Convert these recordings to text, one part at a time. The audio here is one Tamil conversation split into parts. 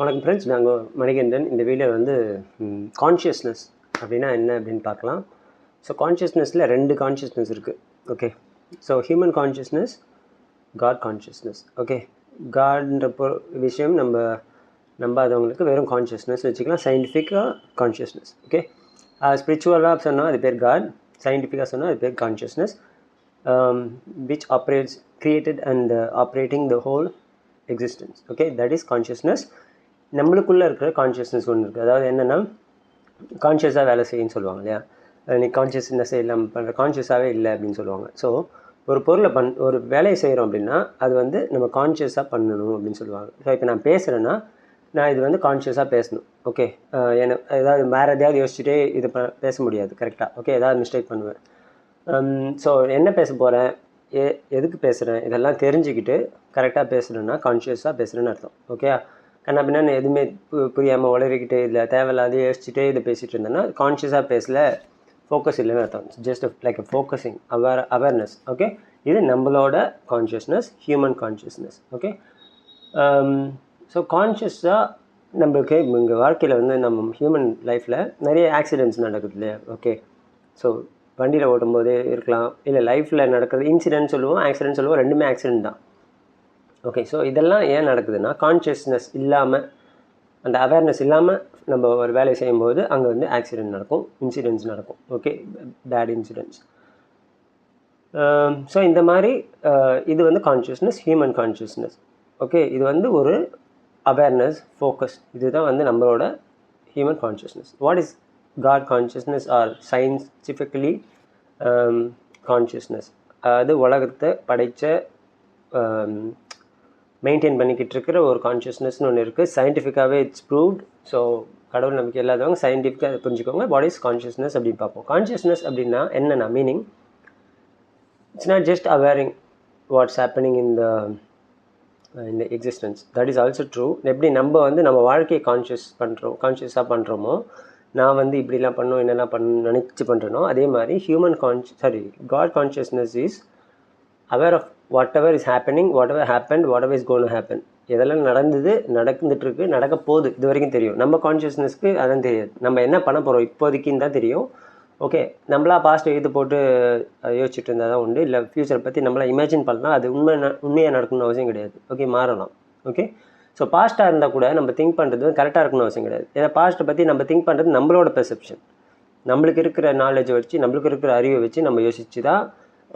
வணக்கம் ஃப்ரெண்ட்ஸ், நாங்கள் மணிகண்டன். இந்த வீடியோ வந்து கான்ஷியஸ்னஸ் அப்படின்னா என்ன அப்படின்னு பார்க்கலாம். ஸோ கான்ஷியஸ்னஸில் 2 கான்ஷியஸ்னஸ் இருக்குது. Okay, so human consciousness, God consciousness. Okay, காட்ன்ற விஷயம் நம்ம நம்பாதவங்களுக்கு வெறும் கான்ஷியஸ்னஸ் வச்சுக்கலாம். சயின்டிஃபிக்காக கான்ஷியஸ்னஸ். ஓகே, ஸ்பிரிச்சுவலாக சொன்னால் அது பேர் காட், சயின்டிஃபிக்காக சொன்னால் அது பேர் consciousness, which operates, created and operating the whole existence. Okay, that is consciousness. நம்மளுக்குள்ளே இருக்கிற கான்ஷியஸ்னஸ் ஒன்று இருக்குது. அதாவது என்னென்னா, கான்ஷியஸாக வேலை செய்யுன்னு சொல்லுவாங்க இல்லையா. நீ கான்ஷியஸ்னஸே இல்லாமல் பண்ணுற, கான்ஷியஸாகவே இல்லை அப்படின்னு சொல்லுவாங்க. ஸோ ஒரு பொருளை ஒரு வேலையை செய்கிறோம் அப்படின்னா அது வந்து நம்ம கான்ஷியஸாக பண்ணணும் அப்படின்னு சொல்லுவாங்க. ஸோ இப்போ நான் பேசுகிறேன்னா நான் இது வந்து கான்ஷியஸாக பேசணும். ஓகே, ஏதாவது வேறு எதையாவது யோசிச்சுட்டே இது பேச முடியாது கரெக்டாக. ஓகே, ஏதாவது மிஸ்டேக் பண்ணுவேன். ஸோ என்ன பேச போகிறேன், எதுக்கு பேசுகிறேன், இதெல்லாம் தெரிஞ்சுக்கிட்டு கரெக்டாக பேசுகிறேன்னா கான்ஷியஸாக பேசுகிறேன்னு அர்த்தம். ஓகே, கண்ணா பின்னா எதுவுமே புரியாமல் உளறிக்கிட்டு இல்லை தேவையில்லாத யோசிச்சுட்டே இதை பேசிகிட்டு இருந்தேன்னா கான்ஷியஸாக பேசல, ஃபோக்கஸ் இல்லைன்னு அர்த்தம். Just like focusing, awareness. Okay, இது நம்மளோட consciousness, human consciousness. Okay, so கான்ஷியஸாக நம்மளுக்கு இங்கே வாழ்க்கையில் வந்து நம்ம ஹியூமன் லைஃப்பில் நிறைய ஆக்சிடெண்ட்ஸ் நடக்குது இல்லையா. ஓகே, ஸோ வண்டியில் ஓட்டும் போதே இருக்கலாம், இல்லை லைஃப்பில் நடக்கிறது இன்சிடென்ட் சொல்லுவோம், ஆக்சிடென்ட் சொல்லுவோம், ரெண்டுமே ஆக்சிடென்ட் தான். ஓகே, ஸோ இதெல்லாம் ஏன் நடக்குதுன்னா கான்ஷியஸ்னஸ் இல்லாமல், அந்த அவேர்னஸ் இல்லாமல் நம்ம ஒரு வேலையை செய்யும்போது அங்கே வந்து ஆக்சிடெண்ட் நடக்கும், இன்சிடென்ட்ஸ் நடக்கும். Okay, bad incidents. ஸோ இந்த மாதிரி இது வந்து கான்ஷியஸ்னஸ், ஹியூமன் கான்ஷியஸ்னஸ். ஓகே, இது வந்து ஒரு அவேர்னஸ், ஃபோக்கஸ், இதுதான் வந்து நம்மளோட human consciousness. What is God consciousness or scientifically consciousness? அது உலகத்தை படைத்த மெயின்டைன் பண்ணிக்கிட்டு இருக்கிற ஒரு கான்ஷியஸ்னஸ்னு ஒன்று இருக்குது. சயின்டிஃபிக்காகவே இட்ஸ் ப்ரூவ்ட். ஸோ கடவுள் நம்பிக்கை இல்லாதவங்க சயின்டிஃபிக்காக அதை புரிஞ்சுக்கோங்க. வாட் இஸ் கான்ஷியஸ்னஸ் அப்படின்னு பார்ப்போம். கான்ஷியஸ்னஸ் அப்படின்னா என்னென்னா, meaning it's not just awaring what's happening in the existence. That is also true. எப்படி நம்ம வந்து நம்ம வாழ்க்கையை கான்ஷியஸாக பண்ணுறோமோ, நான் வந்து இப்படிலாம் பண்ணணும், என்னெல்லாம் நினச்சி பண்ணுறனோ, அதே மாதிரி God consciousness is aware of whatever is happening, whatever happen, whatever is gone to happen. எதெல்லாம் நடந்துட்டுருக்கு, நடக்க போகுது, இது வரைக்கும் தெரியும். நம்ம கான்ஷியஸ்னஸ்க்கு அதான் தெரியாது. நம்ம என்ன பண்ண போகிறோம் இப்போதைக்குன்னு தான் தெரியும். ஓகே, நம்மளா பாஸ்ட் எழுத்து போட்டு யோசிச்சுட்டு இருந்தால் தான் உண்டு. இல்லை ஃப்யூச்சரை பற்றி நம்மளா இமேஜின் பண்ணலாம், அது உண்மையாக நடக்கணும்னு அவசியம் கிடையாது. ஓகே, மாறலாம். ஓகே, ஸோ பாஸ்ட்டாக இருந்தால் கூட நம்ம திங்க் பண்ணுறது கரெக்டாக இருக்கணும்னு அவசியம் கிடையாது. ஏன்னா பாஸ்ட்டை பற்றி நம்ம திங்க் பண்ணுறது நம்மளோட பெர்செப்ஷன், நம்மளுக்கு இருக்கிற நாலேஜை வச்சு, நம்மளுக்கு இருக்கிற அறிவை வச்சு நம்ம யோசிச்சு தான்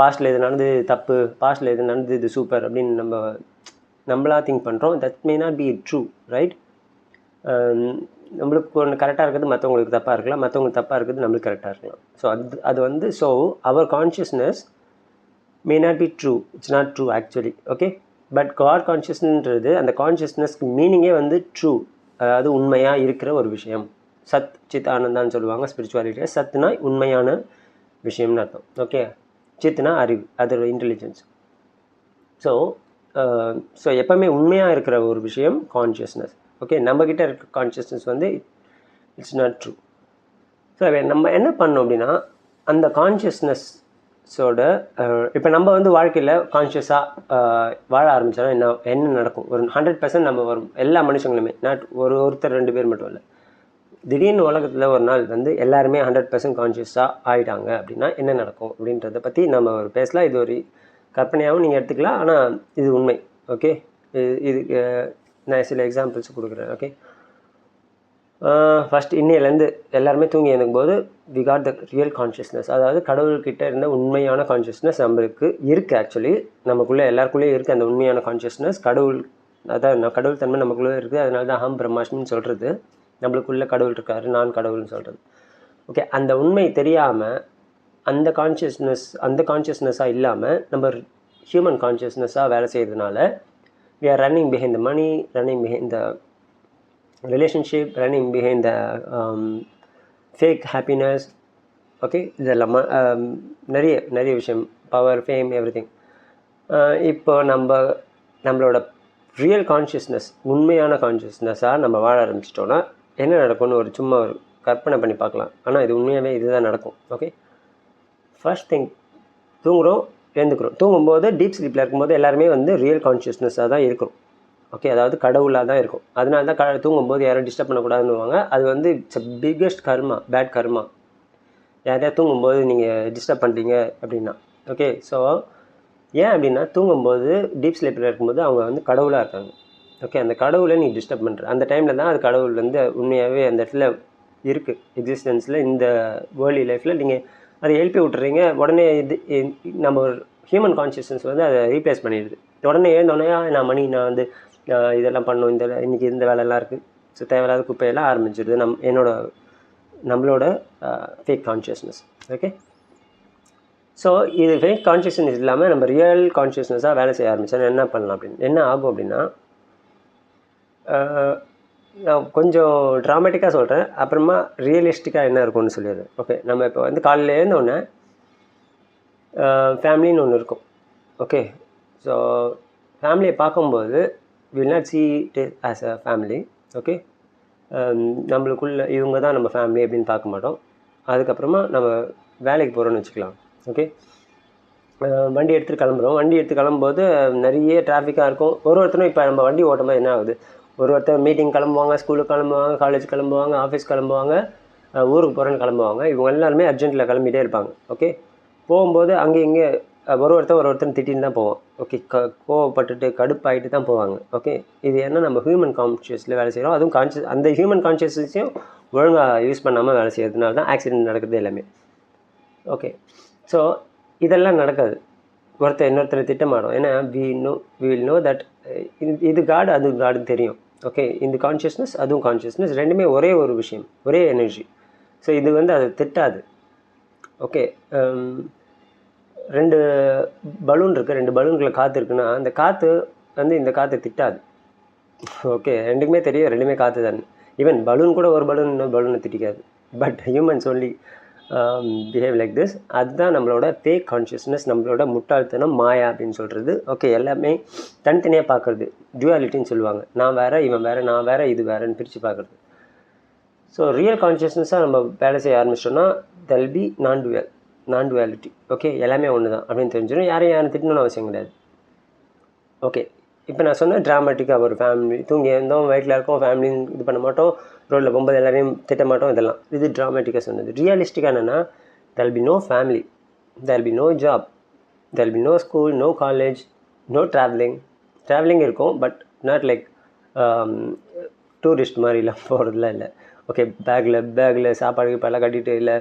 பாஸ்ட்டில் இது நடந்தது தப்பு, பாஸ்ட்டில் இது நடந்தது இது சூப்பர் அப்படின்னு நம்மளாக திங்க் பண்ணுறோம். That may not be true, right? நம்மளுக்கு ஒன்று கரெக்டாக இருக்கிறது மற்றவங்களுக்கு தப்பாக இருக்கலாம், மற்றவங்களுக்கு தப்பாக இருக்கிறது நம்மளுக்கு கரெக்டாக இருக்கலாம். ஸோ அது வந்து so our consciousness may not be true, it's not true actually. Okay, but God கான்ஷியஸ்ன்றது அந்த கான்ஷியஸ்னஸ்க்கு மீனிங்கே வந்து ட்ரூ, அதாவது உண்மையாக இருக்கிற ஒரு விஷயம். சத் சித் ஆனந்தான்னு சொல்லுவாங்க ஸ்பிரிச்சுவாலிட்டியில். சத்துனா உண்மையான விஷயம்னு அர்த்தம். ஓகே, சித்னா அறிவு, அதோட இன்டெலிஜென்ஸ். ஸோ எப்போவுமே உண்மையாக இருக்கிற ஒரு விஷயம் கான்ஷியஸ்னஸ். ஓகே, நம்மக்கிட்ட இருக்கிற கான்ஷியஸ்னஸ் வந்து இட்ஸ் நாட் ட்ரூ. ஸோ நம்ம என்ன பண்ணோம் அப்படின்னா, அந்த கான்ஷியஸ்னஸோட இப்போ நம்ம வந்து வாழ்க்கையில் கான்ஷியஸாக வாழ ஆரம்பித்தோன்னா என்ன நடக்கும்? ஒரு 100% நம்ம வரும், எல்லா மனுஷங்களுமே, நாட் ஒருத்தர் 2 பேர் மட்டும் இல்லை. திடீர்னு உலகத்தில் ஒரு நாள் வந்து எல்லாருமே 100% கான்ஷியஸாக ஆகிட்டாங்க அப்படின்னா என்ன நடக்கும் அப்படின்றத பற்றி நம்ம ஒரு பேசலாம். இது ஒரு கற்பனையாகவும் நீங்கள் எடுத்துக்கலாம், ஆனால் இது உண்மை. ஓகே, இதுக்கு நான் சில எக்ஸாம்பிள்ஸ் கொடுக்குறேன். ஓகே, ஃபஸ்ட் இன்னையிலேருந்து எல்லாருமே தூங்கி எழுந்துக்கும்போது we got the real consciousness, அதாவது கடவுள்கிட்ட இருந்த உண்மையான கான்ஷியஸ்னஸ் நம்மளுக்கு இருக்குது. ஆக்சுவலி நமக்குள்ளே எல்லாருக்குள்ளேயும் இருக்குது அந்த உண்மையான கான்ஷியஸ்னஸ். அதான் கடவுள் தன்மை நமக்குள்ளே இருக்குது. அதனால தான் அகம் பிரம்மாஸ்மின்னு சொல்கிறது. நம்மளுக்குள்ளே கடவுள் இருக்காரு, நான் கடவுள்னு சொல்கிறது. ஓகே, அந்த உண்மை தெரியாமல் அந்த கான்ஷியஸ்னஸாக இல்லாமல் நம்ம ஹியூமன் கான்ஷியஸ்னஸாக வேலை செய்கிறதுனால we are running behind the money, running behind the relationship, running behind the fake happiness. Okay, இதெல்லாம் நிறைய விஷயம், பவர், ஃபேம், எவ்ரிதிங். இப்போ நம்மளோட ரியல் கான்ஷியஸ்னஸ், உண்மையான கான்ஷியஸ்னஸாக நம்ம வாழ ஆரம்பிச்சிட்டோன்னா என்ன நடக்கும்னு சும்மா ஒரு கற்பனை பண்ணி பார்க்கலாம். ஆனால் இது உண்மையாகவே இதுதான் நடக்கும். ஓகே, ஃபர்ஸ்ட் திங், தூங்குகிறோம், எழுந்துக்கிறோம். தூங்கும்போது டீப் ஸ்லீப்பில் இருக்கும்போது எல்லாருமே வந்து ரியல் கான்ஷியஸ்னஸாக தான் இருக்கிறோம். ஓகே, அதாவது கடவுளாக தான் இருக்கும். அதனால தான் தூங்கும்போது யாரும் டிஸ்டர்ப் பண்ணக்கூடாதுன்னுவாங்க. அது வந்து இட்ஸ் பிக்கெஸ்ட் கர்மா, பேட் கர்மா. யாரையா தூங்கும்போது நீங்கள் டிஸ்டர்ப் பண்ணுறீங்க அப்படின்னா. ஓகே, ஸோ ஏன் அப்படின்னா தூங்கும்போது டீப் ஸ்லீப்பில் இருக்கும்போது அவங்க வந்து கடவுளாக இருக்காங்க. ஓகே, அந்த கடவுளை நீ டிஸ்டர்ப் பண்ணுற அந்த டைமில் தான் அது கடவுள் வந்து உண்மையாகவே அந்த இடத்துல இருக்குது எக்ஸிஸ்டன்ஸில். இந்த வேர்ல்டு லைஃப்பில் நீங்கள் அதை எழுப்பி விட்டுறீங்க. உடனே இது நம்ம ஹியூமன் கான்ஷியஸ்னஸ் வந்து அதை ரீப்ளேஸ் பண்ணிடுது. உடனே எழுந்தோடனே நான் வந்து இதெல்லாம் பண்ணணும், இன்றைக்கி இந்த வேலையெல்லாம் இருக்குது, ஸோ தேவையில்லாத குப்பையெல்லாம் ஆரம்பிச்சிடுது நம்மளோட ஃபேக் கான்ஷியஸ்னஸ். ஓகே, ஸோ இது ஃபேக் கான்ஷியஸ்னஸ் இல்லாமல் நம்ம ரியல் கான்ஷியஸ்னஸாக வேலை செய்ய ஆரம்பித்தா என்ன பண்ணலாம் அப்படின்னு என்ன ஆகும் அப்படின்னா, நான் கொஞ்சம் ட்ராமேட்டிக்காக சொல்கிறேன், அப்புறமா ரியலிஸ்டிக்காக என்ன இருக்கும்னு சொல்லிடுறேன். ஓகே, நம்ம இப்போ வந்து காலையில் எழுந்தோடனே ஃபேமிலின்னு ஒன்று இருக்கும். ஓகே, ஸோ ஃபேமிலியை பார்க்கும்போது will not see it as a family. Okay, நம்மளுக்குள்ள இவங்க தான் நம்ம ஃபேமிலி அப்படின்னு பார்க்க மாட்டோம். அதுக்கப்புறமா நம்ம வேலைக்கு போகிறோன்னு வச்சுக்கலாம். ஓகே, வண்டி எடுத்துகிட்டு கிளம்புறோம். வண்டி எடுத்து கிளம்பும்போது நிறைய டிராஃபிக்காக இருக்கும். ஒருத்தரும் இப்போ நம்ம வண்டி ஓட்டும்போது என்ன ஆகுது, ஒருத்தர் மீட்டிங் கிளம்புவாங்க, ஸ்கூலுக்கு கிளம்புவாங்க, காலேஜ் கிளம்புவாங்க, ஆஃபீஸ் கிளம்புவாங்க, ஊருக்கு போகிறேன்னு கிளம்புவாங்க. இவங்க எல்லாருமே அர்ஜென்ட்டில் கிளம்பிட்டே இருப்பாங்க. ஓகே, போகும்போது அங்கே இங்கே ஒருத்தர் திட்டின்னு தான் போவோம். ஓகே, கோவப்பட்டுட்டு கடுப்பாகிட்டு தான் போவாங்க. ஓகே, இது என்ன நம்ம ஹியூமன் கான்ஷியஸில் வேலை செய்கிறோம். அதுவும் அந்த ஹியூமன் கான்ஷியஸையும் ஒழுங்காக யூஸ் பண்ணாமல் வேலை செய்யறதுனால தான் ஆக்சிடென்ட் நடக்குது எல்லாமே. ஓகே, ஸோ இதெல்லாம் நடக்காது. ஒருத்தர் இன்னொருத்தரை திட்டமாடும். ஏன்னா வி வில் நோ தட் இது காடு, அது காடுன்னு தெரியும். ஓகே, இந்த கான்ஷியஸ்னஸ் அதுவும் கான்ஷியஸ்னஸ் ரெண்டுமே ஒரே ஒரு விஷயம், ஒரே எனர்ஜி. ஸோ இது வந்து அது திட்டாது. ஓகே, 2 பலூன் இருக்குது, 2 பலூன்களில் காற்று இருக்குன்னா அந்த காற்று வந்து இந்த காற்றை திட்டாது. ஓகே, ரெண்டுக்குமே தெரியும், ரெண்டுமே காற்று தான். ஈவன் பலூன் கூட ஒரு பலூன் இன்னொரு பலூனை திட்டிக்காது. But humans only behave like this. அதுதான் நம்மளோட ஃபேக் கான்ஷியஸ்னஸ், நம்மளோட முட்டாள்தனம், மாயா அப்படின்னு சொல்கிறது. ஓகே, எல்லாமே தனித்தனியாக பார்க்குறது, டியூவாலிட்டின்னு சொல்லுவாங்க. நான் வேறு, இவன் வேறு, நான் வேறு, இது வேறுன்னு பிரித்து பார்க்குறது. ஸோ ரியல் கான்ஷியஸ்னஸாக நம்ம வேலை செய்ய ஆரம்பிச்சிட்டோன்னா தெல் பி நான் டுவாலிட்டி. ஓகே, எல்லாமே ஒன்று தான் அப்படின்னு தெரிஞ்சிடும். யாரும் திட்டணும்னு அவசியம் கிடையாது. ஓகே, இப்போ நான் சொன்ன ட்ராமேட்டிக்காக ஒரு ஃபேமிலி தூங்கி இருந்தோம், வீட்டில் இருக்கோம், ஃபேமிலின்னு இது பண்ண மாட்டோம், ரோட்டில் போகும்போது எல்லாரையும் திட்ட மாட்டோம், இதெல்லாம் இது ட்ராமேட்டிக்காக சொன்னது. ரியலிஸ்டிக்காக என்னென்னா there'll be no family, there'll be no job, there'll be no school, no college, no travelling இருக்கும். பட் நாட் லைக் டூரிஸ்ட் மாதிரிலாம் போகிறதுலாம் இல்லை. ஓகே, பேக்கில் சாப்பாடு இப்போல்லாம் கட்டிட்டு, இல்லை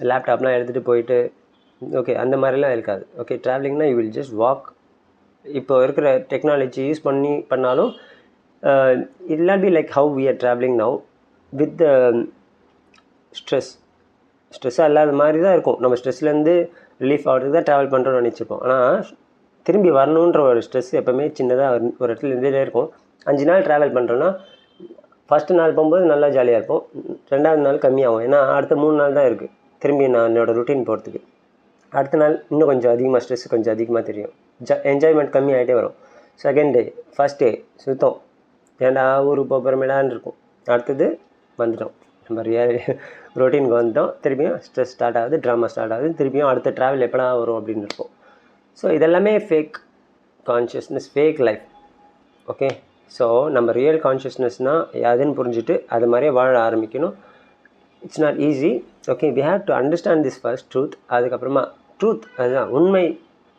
லேப்டாப்லாம் எடுத்துகிட்டு போயிட்டு, ஓகே அந்த மாதிரிலாம் இருக்காது. ஓகே, ட்ராவலிங்னா யூ வில் ஜஸ்ட் வாக். இப்போ இருக்கிற டெக்னாலஜி யூஸ் பண்ணாலும் it will not be like how we are travelling now with the ஸ்ட்ரெஸ்ஸாக இல்லாத மாதிரி தான் இருக்கும். நம்ம ஸ்ட்ரெஸ்லேருந்து ரிலீஃப் ஆகிறதுக்கு தான் ட்ராவல் பண்ணுறோன்னு நினச்சிருப்போம். ஆனால் திரும்பி வரணுன்ற ஒரு ஸ்ட்ரெஸ் எப்போவுமே சின்னதாக ஒரு இடத்துல இருந்துகிட்டே இருக்கும். 5 நாள் ட்ராவல் பண்ணுறோன்னா ஃபஸ்ட்டு நாள் போகும்போது நல்லா ஜாலியாக இருக்கும், 2வது நாள் கம்மியாகும். ஏன்னா அடுத்த 3 நாள் தான் இருக்குது திரும்பி நான் என்னோடய ருட்டீன் போகிறதுக்கு. அடுத்த நாள் இன்னும் கொஞ்சம் அதிகமாக ஸ்ட்ரெஸ் கொஞ்சம் அதிகமாக தெரியும், என்ஜாய்மெண்ட் கம்மி ஆகிட்டே வரும். செகண்ட் டே, ஃபஸ்ட் டே சுத்தம், ஏன்டா ஊருக்கு போகிறமேடான்னு இருக்கும். அடுத்தது வந்துட்டோம், நம்ம ரொட்டீனுக்கு வந்துட்டோம், திரும்பியும் ஸ்ட்ரெஸ் ஸ்டார்ட் ஆகுது, ட்ராமா ஸ்டார்ட் ஆகுது, திரும்பியும் அடுத்த ட்ராவல் எப்படா வரும் அப்படின்னு இருக்கும். ஸோ இதெல்லாமே fake consciousness, fake life. Okay, so நம்ம ரியல் கான்ஷியஸ்னஸ்னால் அதுன்னு புரிஞ்சுட்டு அது மாதிரியே வாழ ஆரம்பிக்கணும். It's not easy. Okay, we have to understand this first truth. அதுக்கப்புறமா ட்ரூத், அதுதான்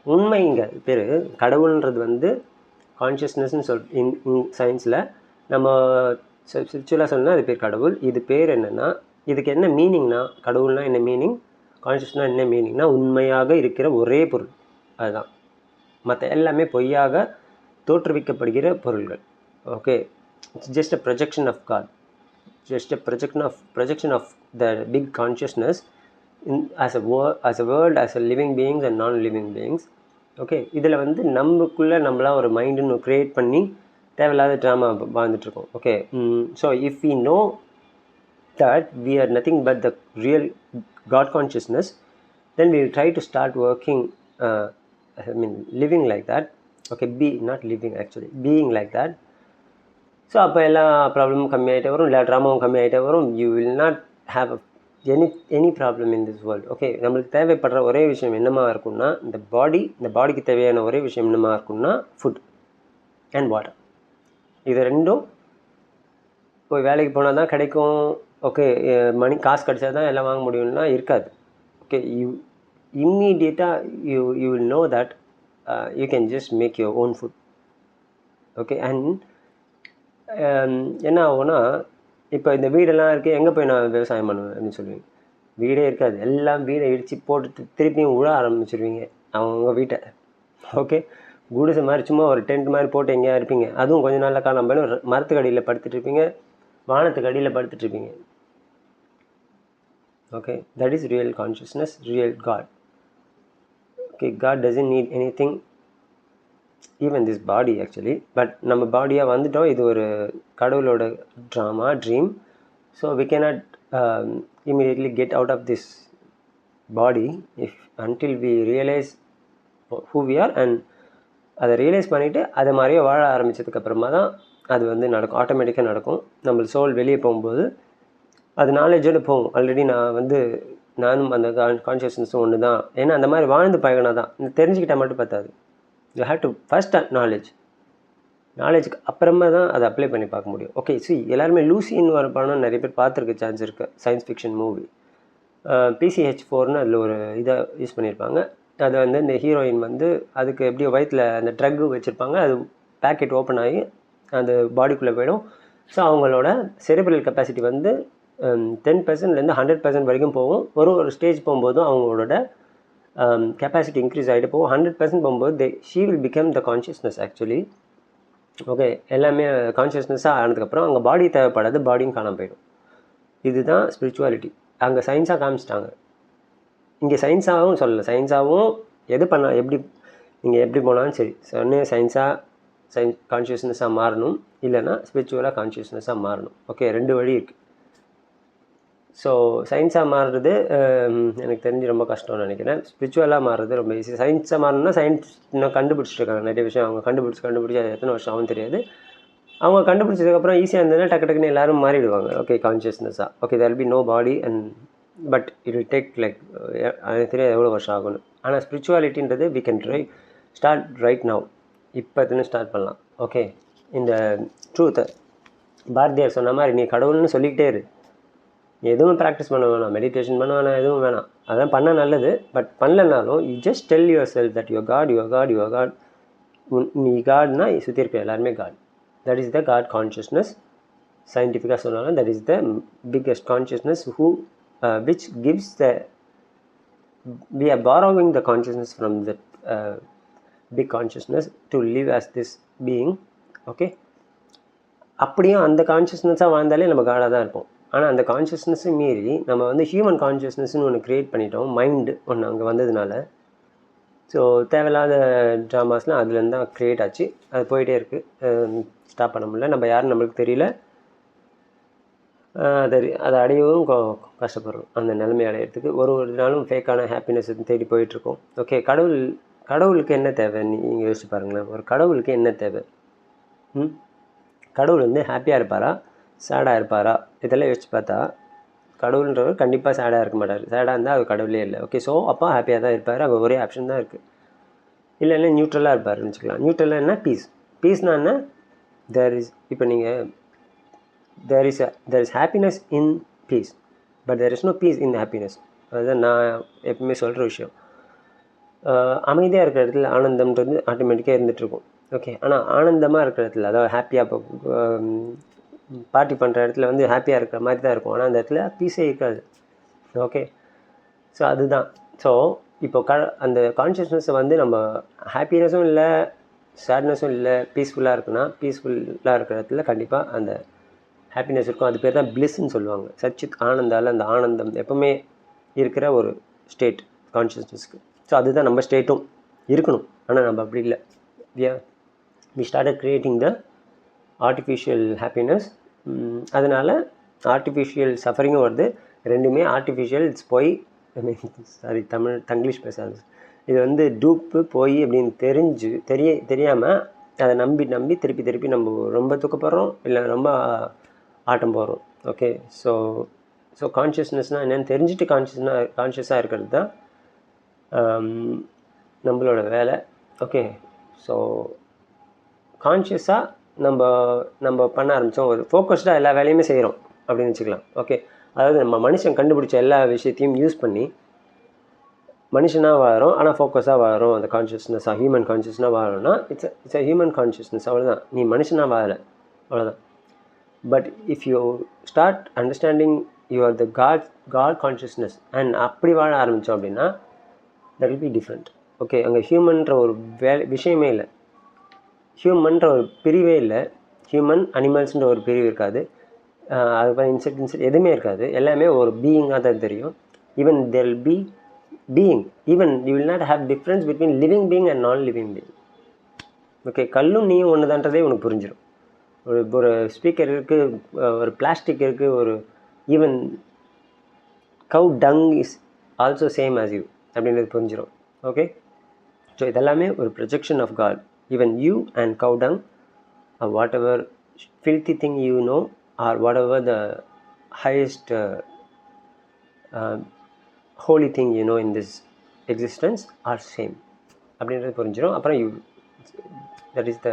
உண்மைங்க பேர். கடவுள்ன்றது வந்து கான்ஷியஸ்னஸ்ன்னு இன் சயின்ஸில் நம்ம ஸ்பிரிச்சுவலாக சொன்னால் அது பேர் கடவுள். இது பேர் என்னென்னா, இதுக்கு என்ன மீனிங்னா, கடவுள்னால் என்ன மீனிங், கான்ஷியஸ்னால் என்ன மீனிங்னா, உண்மையாக இருக்கிற ஒரே பொருள், அதுதான். மற்ற எல்லாமே பொய்யாக தோற்றுவிக்கப்படுகிற பொருள்கள். Okay, it's just a projection of God, just a projection of the big consciousness as a world, as a living beings and non-living beings. Okay, இதில் வந்து நமக்குள்ளே நம்மளாம் ஒரு மைண்டுன்னு க்ரியேட் பண்ணி தேவையில்லாத ட்ராமா வாழ்ந்துட்டுருக்கோம். Okay, so if we know that we are nothing but the real God consciousness, then we will try to start working, living like that. Okay, being like that. So அப்போ எல்லா ப்ராப்ளமும் கம்மியாகிட்டே வரும், இல்லை ட்ராமாவும் கம்மியாகிட்டே வரும். You will not have any problem in this world. Okay, நம்மளுக்கு தேவைப்படுற ஒரே விஷயம் என்னமா இருக்குன்னா, இந்த பாடிக்கு தேவையான ஒரே விஷயம் என்னமா இருக்குன்னா ஃபுட் அண்ட் வாட்டர். இது ரெண்டும் போய் வேலைக்கு போனால் தான் கிடைக்கும், ஓகே காசு கிடச்சா தான் எல்லாம் வாங்க முடியும்னா இருக்காது. Okay, immediately you will know that you can just make your own food. Okay, and என்ன ஆகும்னா, இப்போ இந்த வீடெல்லாம் இருக்குது, எங்கே போய் நான் விவசாயம் பண்ணுவேன் அப்படின்னு சொல்லுவீங்க. வீடே இருக்காது, எல்லாம் வீடை இடித்து போட்டு திருப்பியும் உழ ஆரம்பிச்சிருவீங்க அவங்க வீட்டை. ஓகே, குடிசை மாதிரி சும்மா ஒரு டென்ட் மாதிரி போட்டு எங்கேயா இருப்பீங்க. அதுவும் கொஞ்சம் நாளில் காணாம போயிடும். மரத்துக்கு அடியில் படுத்துட்டு இருப்பீங்க, வானத்துக்கு அடியில் படுத்துட்டு இருப்பீங்க. Okay, that is real consciousness, real God. Okay, God doesn't need anything, even this body actually. But நம்ம பாடியாக வந்துட்டோம், இது ஒரு கடவுளோட drama, dream. So we cannot immediately get out of this body until we realize who we are, and அதை ரியலைஸ் பண்ணிவிட்டு அதை மாதிரியே வாழ ஆரம்பித்ததுக்கப்புறமா தான் அது வந்து நடக்கும், ஆட்டோமேட்டிக்காக நடக்கும். நம்ம சோல் வெளியே போகும்போது அது நாலேஜோடு போகும். ஆல்ரெடி நானும் அந்த கான்ஷியஸ்னஸும் ஒன்று தான். ஏன்னா அந்த மாதிரி வாழ்ந்து பழகினா தான், தெரிஞ்சுக்கிட்டால் மட்டும் பார்த்தாது. யூ ஹேவ் டு ஃபர்ஸ்ட் நாலேஜுக்கு அப்புறமா தான் அதை அப்ளை பண்ணி பார்க்க முடியும். ஓகே, எல்லாருமே லூசின்னு ஒரு படம் நிறைய பேர் பார்த்துருக்க சான்ஸ் இருக்குது, சயின்ஸ் ஃபிக்ஷன் மூவி. PCH4ன்னு அதில் ஒரு இதை யூஸ் பண்ணியிருப்பாங்க. அதை வந்து இந்த ஹீரோயின் வந்து அதுக்கு எப்படியோ வயிற்றில் அந்த ட்ரக்கு வச்சுருப்பாங்க, அது பேக்கெட் ஓப்பன் ஆகி அந்த பாடிக்குள்ளே போயிடும். ஸோ அவங்களோட செரிப்ரல் கெப்பாசிட்டி வந்து 10%லேருந்து 100% வரைக்கும் போகும். ஒரு ஸ்டேஜ் போகும்போதும் அவங்களோட கெப்பாசிட்டி இன்க்ரீஸ் ஆகிட்டு போகும். 100% போகும்போது she will become the consciousness actually. Okay, எல்லாமே கான்ஷியஸ்னஸாக ஆனதுக்கப்புறம் அங்கே பாடி தேவைப்படாது, பாடியும் காணாமல் போயிடும். இதுதான் ஸ்பிரிச்சுவாலிட்டி. அங்கே சயின்ஸாக காமிச்சிட்டாங்க, இங்கே சயின்ஸாகவும் சொல்லலை. சயின்ஸாகவும் எது பண்ணால் எப்படி நீங்கள் எப்படி போனாலும் சரி, சயின்ஸ் கான்ஷியஸ்னஸாக மாறணும், இல்லைன்னா ஸ்பிரிச்சுவலாக கான்ஷியஸ்னஸாக மாறணும். ஓகே, 2 வழி இருக்குது. ஸோ சயின்ஸாக மாறுறது எனக்கு தெரிஞ்சு ரொம்ப கஷ்டம்னு நினைக்கிறேன். ஸ்பிரிச்சுவலாக மாறுறது ரொம்ப ஈஸி. சயின்ஸாக மாறணும்னா சயின்ஸ் இன்னும் கண்டுபிடிச்சிருக்காங்க நிறைய விஷயம். அவங்க கண்டுபிடிச்சி அது எத்தனை வருஷம் ஆகும் தெரியாது. அவங்க கண்டுபிடிச்சதுக்கப்புறம் ஈஸியாக இருந்ததுன்னா டக்குன்னு எல்லாரும் மாறிடுவாங்க. ஓகே, கான்ஷியஸ்னஸாக. Okay, there will be no body and but it will take like எனக்கு தெரியாது எவ்வளோ வருஷம் ஆகணும். ஆனால் ஸ்பிரிச்சுவாலிட்டின்றது we can start right now, இப்போத்துன்னு ஸ்டார்ட் பண்ணலாம். ஓகே, இந்த ட்ரூத்தை பாரதியார் சொன்ன மாதிரி நீ கடவுள்னு சொல்லிக்கிட்டே இரு, எதுவும் ப்ராக்டிஸ் பண்ண வேணாம், மெடிடேஷன் பண்ண வேணாம், எதுவும் வேணாம். அதெல்லாம் பண்ண நல்லது. பட் பண்ணலனாலும் you just tell yourself that your god. நீ காட்னா சுற்றி இருக்க எல்லாருமே god. That is the god consciousness. சயின்டிஃபிக்காக சொன்னாலும் that is the biggest consciousness which gives we are borrowing the consciousness from the big consciousness to live as this being. Okay, அப்படியும் அந்த கான்ஷியஸ்னஸாக வாழ்ந்தாலே நம்ம காடாக தான் இருப்போம். ஆனால் அந்த கான்ஷியஸ்னஸை மீறி நம்ம வந்து ஹியூமன் கான்ஷியஸ்னஸ்ன்னு ஒன்று க்ரியேட் பண்ணிட்டோம், மைண்டு ஒன்று அங்கே வந்ததுனால. ஸோ தேவையில்லாத ட்ராமாஸ்லாம் அதுலேருந்து தான் க்ரியேட் ஆச்சு. அது போயிட்டே இருக்குது, ஸ்டாப் பண்ண முடியல. நம்ம யாரும் நம்மளுக்கு தெரியல, அதை அடையவும் கஷ்டப்படுறோம். அந்த நிலைமை அடையிறதுக்கு ஒரு நாளும் ஃபேக்கான ஹாப்பினஸ் தேடி போயிட்டுருக்கோம். ஓகே, கடவுளுக்கு என்ன தேவை நீங்கள் யோசிச்சு பாருங்களேன். ஒரு கடவுளுக்கு என்ன தேவை? கடவுள் வந்து ஹாப்பியாக இருப்பாரா, சேடாக இருப்பாரா? இதெல்லாம் யோசிச்சு பார்த்தா கடவுள்ன்றவர் கண்டிப்பாக சேடாக இருக்க மாட்டார். சேடாக இருந்தால் அது கடவுளே இல்லை. ஓகே, ஸோ அப்பா ஹாப்பியாக தான் இருப்பார். அங்கே ஒரே ஆப்ஷன் தான் இருக்குது. இல்லைன்னா நியூட்ரலாக இருப்பார்னு வச்சுக்கலாம். நியூட்ரலாக என்ன? பீஸ்னால் என்ன? இப்போ நீங்கள் there is happiness in peace, but there is no peace in happiness. அதுதான் நான் எப்பவுமே சொல்கிற விஷயம். அமைதியாக இருக்கிற இடத்துல ஆனந்தம்ன்றது ஆட்டோமேட்டிக்காக இருந்துகிட்ருக்கும். ஓகே, ஆனால் ஆனந்தமாக இருக்கிற இடத்துல, அதாவது ஹாப்பியாக இப்போ பார்ட்டி பண்ணுற இடத்துல வந்து ஹாப்பியாக இருக்கிற மாதிரி தான் இருக்கும், ஆனால் அந்த இடத்துல பீஸே இருக்காது. ஓகே, ஸோ அதுதான். ஸோ இப்போ அந்த கான்ஷியஸ்னஸை வந்து நம்ம ஹாப்பினஸும் இல்லை, சேட்னஸும் இல்லை, பீஸ்ஃபுல்லாக இருக்குன்னா, பீஸ்ஃபுல்லாக இருக்கிற இடத்துல கண்டிப்பாக அந்த ஹாப்பினஸ் இருக்கும். அது பேர் தான் பிளிஸ்ன்னு சொல்லுவாங்க. சச்சித் ஆனந்தால் அந்த ஆனந்தம் எப்பவுமே இருக்கிற ஒரு ஸ்டேட் கான்ஷியஸ்னஸ்க்கு. ஸோ அதுதான் நம்ம ஸ்டேட்டும் இருக்கணும். ஆனால் நம்ம அப்படி இல்லை. We started creating the artificial happiness. அதனால் ஆர்டிஃபிஷியல் சஃபரிங்கும் வருது. ரெண்டுமே ஆர்டிஃபிஷியல் போய் தங்கிலீஷ் பேசாது. இது வந்து டூப்பு போய் அப்படின்னு தெரியாமல் அதை நம்பி திருப்பி நம்ம ரொம்ப தூக்கப்படுறோம், இல்லை ரொம்ப ஆட்டம் போகிறோம். ஓகே, ஸோ கான்ஷியஸ்னஸ்னால் என்னென்னு தெரிஞ்சுட்டு கான்ஷியஸாக இருக்கிறது தான் நம்மளோட வேலை. ஓகே, ஸோ கான்ஷியஸாக நம்ம நம்ம பண்ண ஆரம்பித்தோம், ஒரு ஃபோக்கஸ்டாக எல்லா வேலையுமே செய்கிறோம் அப்படின்னு வச்சுக்கலாம். ஓகே, அதாவது நம்ம மனுஷன் கண்டுபிடிச்ச எல்லா விஷயத்தையும் யூஸ் பண்ணி மனுஷனாக வாழறோம், ஆனால் ஃபோக்கஸாக வாழறோம். அந்த கான்ஷியஸ்னஸாக ஹியூமன் கான்ஷியஸ்னாக வாழறோம்னா இட்ஸ் அ ஹியூமன் கான்ஷியஸ்னஸ், அவ்வளோதான். நீ மனுஷனாக வாழலை, அவ்வளோதான். But if you start understanding you are the god consciousness and அப்படி வாழ ஆரம்பித்தோம் அப்படின்னா that will be different. Okay, அங்கே ஹியூமன்ற ஒரு விஷயமே இல்லை, ஹியூமன்ற ஒரு பிரிவே இல்லை. ஹியூமன் அனிமல்ஸ்ன்ற ஒரு பிரிவு இருக்காது, அதுக்கப்புறம் இன்செக்ட் எதுவுமே இருக்காது. எல்லாமே ஒரு பீயிங்காக தான் தெரியும். Even there will be being, even you will not have difference between living being and non living being. Okay, கல்லும் நீயும் ஒன்று தான்றதே உனக்கு புரிஞ்சிடும். ஒரு ஸ்பீக்கர் இருக்குது, ஒரு பிளாஸ்டிக் இருக்குது, ஒரு even cow tongue is also same as you அப்படின்றது புரிஞ்சிடும். ஓகே, ஸோ இதெல்லாமே ஒரு projection of God. Even you and cow tongue or whatever filthy thing you know or whatever the highest holy thing you know in this existence are same அப்படின்றது புரிஞ்சிடும். அப்புறம் யூ தட் இஸ் த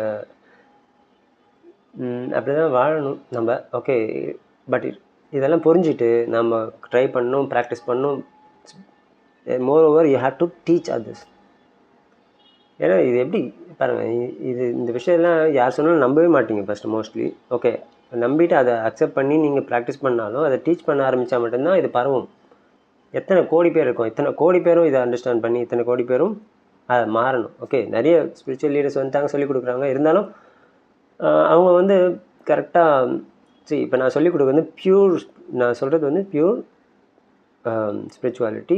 அப்படி தான் வாழணும் நம்ம. ஓகே, பட் இதெல்லாம் புரிஞ்சுட்டு நம்ம ட்ரை பண்ணணும், ப்ராக்டிஸ் பண்ணணும். More over you have to teach others. ஏன்னா இது எப்படி பாருங்கள், இந்த விஷயம்லாம் யார் சொன்னாலும் நம்பவே மாட்டீங்க ஃபஸ்ட்டு மோஸ்ட்லி. ஓகே, நம்பிட்டு அதை அக்செப்ட் பண்ணி நீங்கள் ப்ராக்டிஸ் பண்ணாலும் அதை டீச் பண்ண ஆரம்பித்தா மட்டும்தான் இது பரவும். எத்தனை கோடி பேர் இருக்கும், இத்தனை கோடி பேரும் இதை அண்டர்ஸ்டாண்ட் பண்ணி இத்தனை கோடி பேரும் அதை மாறணும். ஓகே, நிறைய ஸ்பிரிச்சுவல் லீடர்ஸ் வந்துட்டாங்க, சொல்லிக் கொடுக்குறாங்க. இருந்தாலும் அவங்க வந்து கரெக்டாக சரி, இப்போ நான் சொல்லிக் கொடுக்குறது வந்து பியூர், நான் சொல்கிறது வந்து pure spirituality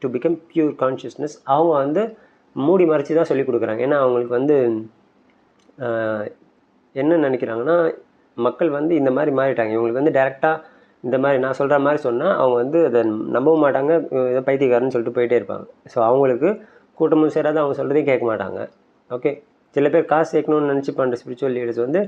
to become pure consciousness. அவங்க வந்து மூடி மறைச்சி தான் சொல்லிக் கொடுக்குறாங்க. ஏன்னா அவங்களுக்கு வந்து என்ன நினைக்கிறாங்கன்னா, மக்கள் வந்து இந்த மாதிரி மாறிட்டாங்க. இவங்களுக்கு வந்து டேரெக்டாக இந்த மாதிரி நான் சொல்கிற மாதிரி சொன்னால் அவங்க வந்து அதை நம்பவும் மாட்டாங்க, ஏதோ பைத்தியக்காரன்னு சொல்லிட்டு போயிட்டே இருப்பாங்க. ஸோ அவங்களுக்கு கூட்டமும் சேராது, அவங்க சொல்கிறதையும் கேட்க மாட்டாங்க. ஓகே, சில பேர் காசு சேர்க்கணும்னு நினச்சி பண்ணுற ஸ்பிரிச்சுவல் லீடர்ஸ் வந்து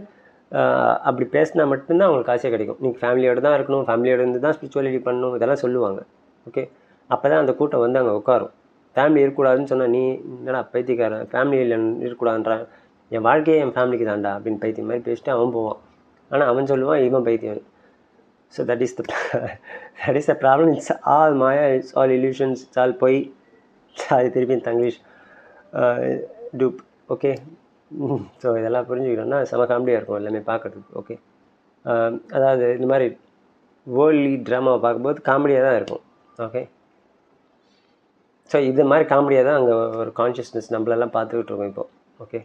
அப்படி பேசினா மட்டும்தான் அவங்களுக்கு காசே கிடைக்கும். நீங்கள் ஃபேமிலியோடு தான் இருக்கணும், ஃபேமிலியோடு இருந்து தான் ஸ்பிரிச்சுவாலிட்டி பண்ணணும், இதெல்லாம் சொல்லுவாங்க. ஓகே, அப்போ தான் அந்த கூட்டம் வந்து அங்கே உட்காரும். ஃபேமிலி இருக்கக்கூடாதுன்னு சொன்னால் நீ என்னடா பைத்தியக்காரன், ஃபேமிலியில் இருக்கக்கூடாதுன்றான், என் வாழ்க்கையே என் ஃபேமிலிக்கு தாண்டா அப்படின்னு பைத்தியம் மாதிரி பேசிட்டு அவன் போவான். ஆனால் அவன் சொல்லுவான் இவன் பைத்தியம். So that is the problem. It's all Maya, it's all illusions, it's all பொய். அது திருப்பி தங்கிலீஷ் டூப். ஓகே, ஸோ இதெல்லாம் புரிஞ்சுக்கிட்டோம்னா செம காமெடியாக இருக்கும் எல்லாமே பார்க்குறதுக்கு. ஓகே, அதாவது இந்த மாதிரி வேர்ல்ட்லி ட்ராமாவை பார்க்கும்போது காமெடியாக தான் இருக்கும். ஓகே, ஸோ இது மாதிரி காமெடியாக தான் அங்கே ஒரு கான்ஷியஸ்னஸ் நம்மளெல்லாம் பார்த்துக்கிட்டு இருக்கோம் இப்போது. ஓகே,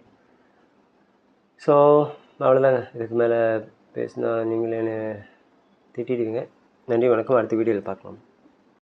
ஸோ அவ்வளோதாங்க. இதுக்கு மேலே பேசினா நீங்களே திட்டிடுவீங்க. நன்றி, வணக்கம். அடுத்த வீடியோவில் பார்க்கலாம்.